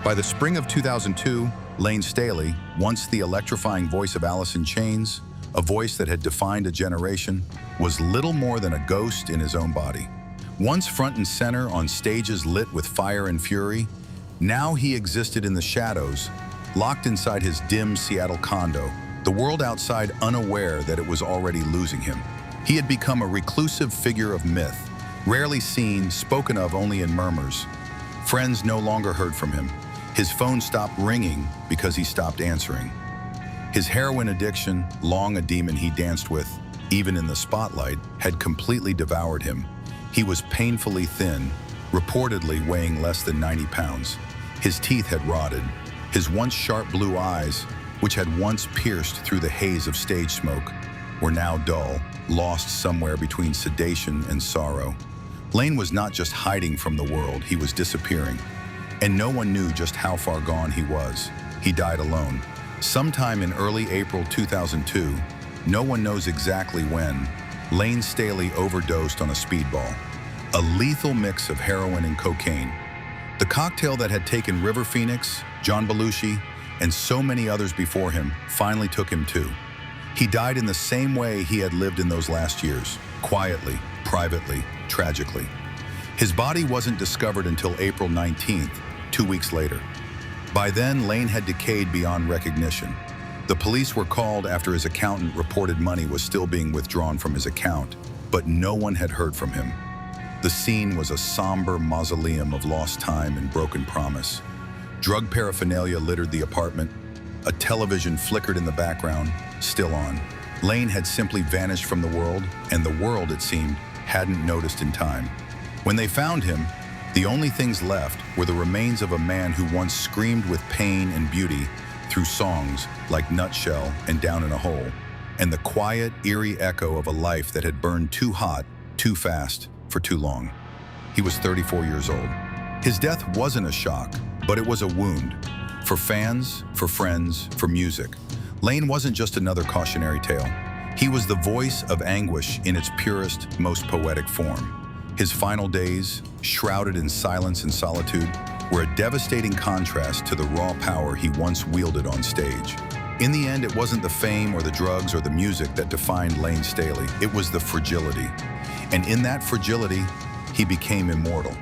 By the spring of 2002, Layne Staley, once the electrifying voice of Alice in Chains, a voice that had defined a generation, was little more than a ghost in his own body. Once front and center on stages lit with fire and fury, now he existed in the shadows, locked inside his dim Seattle condo, the world outside unaware that it was already losing him. He had become a reclusive figure of myth, rarely seen, spoken of only in murmurs. Friends no longer heard from him. His phone stopped ringing because he stopped answering. His heroin addiction, long a demon he danced with, even in the spotlight, had completely devoured him. He was painfully thin, reportedly weighing less than 90 pounds. His teeth had rotted. His once sharp blue eyes, which had once pierced through the haze of stage smoke, were now dull, lost somewhere between sedation and sorrow. Layne was not just hiding from the world, he was disappearing. And no one knew just how far gone he was. He died alone. Sometime in early April 2002, no one knows exactly when, Layne Staley overdosed on a speedball, a lethal mix of heroin and cocaine. The cocktail that had taken River Phoenix, John Belushi, and so many others before him finally took him too. He died in the same way he had lived in those last years, quietly, privately, tragically. His body wasn't discovered until April 19th, 2 weeks later. By then, Layne had decayed beyond recognition. The police were called after his accountant reported money was still being withdrawn from his account, but no one had heard from him. The scene was a somber mausoleum of lost time and broken promise. Drug paraphernalia littered the apartment. A television flickered in the background, still on. Layne had simply vanished from the world, and the world, it seemed, hadn't noticed in time. When they found him, the only things left were the remains of a man who once screamed with pain and beauty through songs like Nutshell and Down in a Hole, and the quiet, eerie echo of a life that had burned too hot, too fast, for too long. He was 34 years old. His death wasn't a shock, but it was a wound. For fans, for friends, for music. Layne wasn't just another cautionary tale. He was the voice of anguish in its purest, most poetic form. His final days, shrouded in silence and solitude, were a devastating contrast to the raw power he once wielded on stage. In the end, it wasn't the fame or the drugs or the music that defined Layne Staley. It was the fragility. And in that fragility, he became immortal.